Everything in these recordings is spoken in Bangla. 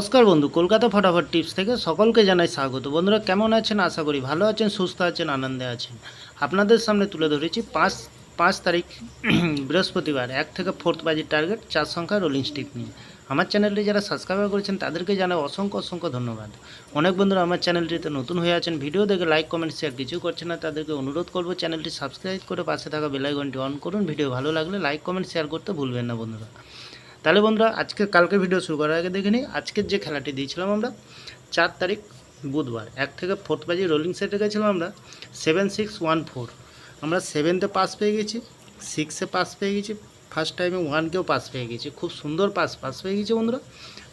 নমস্কার বন্ধু, কলকাতা ফটাফট টিপস থেকে সকলকে জানাই স্বাগত। বন্ধুরা কেমন আছেন? আশা করি ভালো আছেন, সুস্থ আছেন, আনন্দে আছেন। আপনাদের সামনে তুলে ধরেছি পাঁচ তারিখ বৃহস্পতিবার 1 থেকে 4 বাজির টার্গেট 4 সংখ্যা রোলিং স্টিক নিয়ে। আমার চ্যানেলটি যারা সাবস্ক্রাইব করেছেন তাদেরকে জানাই অসংখ্য ধন্যবাদ। অনেক বন্ধুরা আমার চ্যানেলটিতে নতুন হয়ে আছেন, ভিডিও দেখে লাইক কমেন্ট শেয়ার কিছু করছেন না, তাদেরকে অনুরোধ করব চ্যানেলটি সাবস্ক্রাইব করে পাশে থাকা বেল আইকনটি অন করুন। ভিডিও ভালো লাগলে লাইক কমেন্ট শেয়ার করতে ভুলবেন না বন্ধুরা। তাহলে বন্ধুরা কালকে ভিডিও শুরু করার আগে দেখে নিই আজকের যে খেলাটি দিয়েছিলাম আমরা 4 তারিখ বুধবার 1 থেকে 4 বাজি রোলিং সেটে গেছিলাম আমরা 7614। আমরা 7তে পাস পেয়ে গেছি, 6এ পাস পেয়ে গেছি, ফার্স্ট টাইমে 1কেও পাস পেয়ে গেছি। খুব সুন্দর পাস পেয়ে গেছি বন্ধুরা।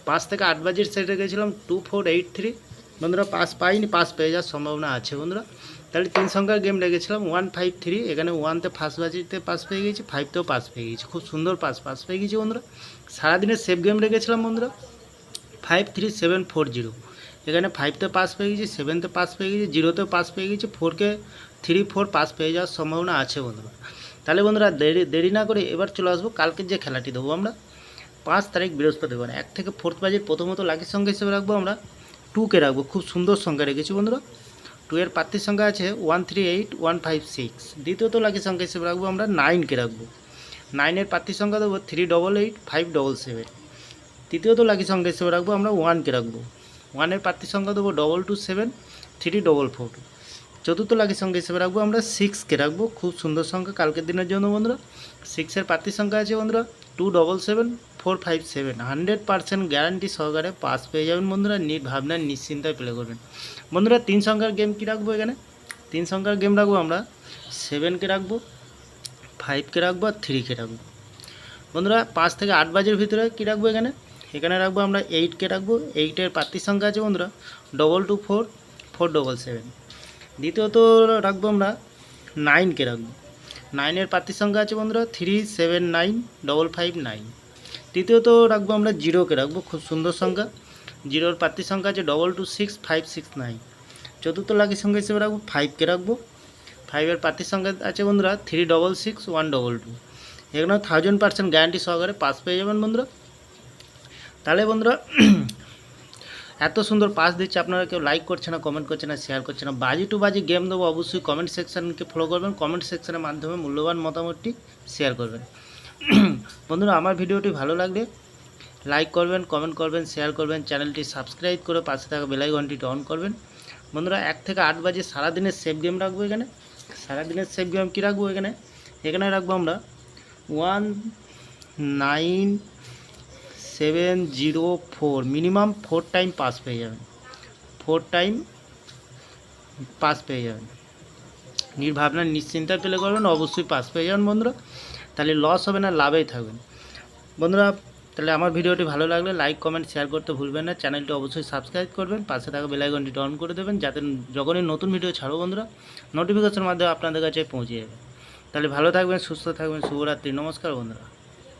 5 থেকে 8 বাজির সেটে গেছিলাম 2483। বন্ধুরা পাইনি, পাস পেয়ে যাওয়ার সম্ভাবনা আছে বন্ধুরা। তাহলে 3 সংখ্যার গেম রেখেছিলাম 153। এখানে 1তে ফার্স্ট বাজিতে পাস পেয়ে গেছি, 5তেও পাস পেয়ে গেছি। খুব সুন্দর পাস পেয়ে গেছি বন্ধুরা। সারাদিনের সেফ গেম রেখেছিলাম বন্ধুরা 53740। এখানে 5তে পাস পেয়ে গেছি, 7তে পাস পেয়ে গেছি, 0তেও পাস পেয়ে গেছি, 4কে 3-4 পাস পেয়ে যাওয়ার সম্ভাবনা আছে বন্ধুরা। তাহলে বন্ধুরা দেরি না করে এবার চলে আসবো কালকের যে খেলাটি দেবো আমরা 5 তারিখ বৃহস্পতিবার 1 থেকে 4 বাজির প্রথমত লাকি সংখ্যা হিসেবে রাখবো আমরা 2কে রাখবো। খুব সুন্দর সংখ্যা রেখেছি বন্ধুরা। 2 এর প্রার্থীর সংখ্যা আছে 138156। দ্বিতীয়ত লাকি সংখ্যা হিসেবে রাখবো আমরা 9কে রাখবো। 9 এর প্রার্থীর সংখ্যা দেবো 388577। তৃতীয়ত লাকি সংখ্যা হিসেবে রাখবো আমরা 1কে রাখবো। 1 এর প্রার্থীর সংখ্যা দেবো 227344। চতুর্থ লাকি সংখ্যা হিসেবে রাখবো আমরা 6কে রাখবো। খুব সুন্দর সংখ্যা কালকের দিনের জন্য বন্ধুরা। 6 এর প্রার্থীর সংখ্যা আছে বন্ধুরা 277457। 100% গ্যারান্টি সহকারে পাস পেয়ে যাবেন বন্ধুরা। ভাবনা নিশ্চিন্তায় প্লে করবেন বন্ধুরা। 3 সংখ্যার গেম কী রাখবো? এখানে 3 সংখ্যার গেম রাখবো আমরা 7কে রাখবো, 5কে রাখবো আর 3কে রাখবো বন্ধুরা। 5 থেকে 8 বাজের ভিতরে কী রাখবো? এখানে রাখবো আমরা 8কে রাখবো। 8 এর প্রার্থীর সংখ্যা আছে বন্ধুরা 224477। দ্বিতীয়ত রাখবো আমরা 9কে রাখবো। 9 এর প্রার্থীর সংখ্যা আছে বন্ধুরা 379559। তৃতীয়ত রাখবো আমরা 0কে রাখবো। খুব সুন্দর সংখ্যা। 0 এর প্রার্থীর সংখ্যা আছে 226569। চতুর্থ লাকি সংখ্যা হিসেবে রাখবো 5কে রাখবো। 5 এর প্রার্থীর সংখ্যা আছে বন্ধুরা 366122। এখানে 1000% গ্যারান্টি সহকারে পাস পেয়ে যাবেন বন্ধুরা। তাহলে বন্ধুরা এত সুন্দর পাস দিচ্ছে, আপনারা কেউ লাইক করছে না, কমেন্ট করছে না, শেয়ার করছে না। বাজি টু বাজি গেম দেবো, অবশ্যই কমেন্ট সেকশনকে ফলো করবেন। কমেন্ট সেকশনের মাধ্যমে মূল্যবান মতামতটি শেয়ার করবেন বন্ধুরা। আমার ভিডিওটি ভালো লাগলে লাইক করবেন, কমেন্ট করবেন, শেয়ার করবেন, চ্যানেলটি সাবস্ক্রাইব করে পাশে থাকা বেল আইকনটি অন করবেন বন্ধুরা। 1 থেকে 8 বাজে সারাদিনের সেফ গেম রাখবো। এখানে সারাদিনের সেফ গেম কী রাখবো? এখানে রাখবো আমরা 19704। মিনিমাম 4 টাইম পাস পেয়ে যাবেন, 4 টাইম পাস পেয়ে যাবেন। নির্ভাবনা নিশ্চিন্তায় প্লে করবেন, অবশ্যই পাস পেয়ে যাবেন বন্ধুরা। তাহলে লস হবে না, লাভেই থাকবেন বন্ধুরা। তাহলে আমার ভিডিওটি ভালো লাগলে লাইক কমেন্ট শেয়ার করতে ভুলবেন না। চ্যানেলটি অবশ্যই সাবস্ক্রাইব করবেন, পাশে থাকা বেল আইকনটি অন করে দেবেন, যাতে যখনই নতুন ভিডিও ছাড়বো বন্ধুরা নোটিফিকেশনের মাধ্যমে আপনাদের কাছে পৌঁছে যাবে। তাহলে ভালো থাকবেন, সুস্থ থাকবেন। শুভরাত্রি, নমস্কার বন্ধুরা।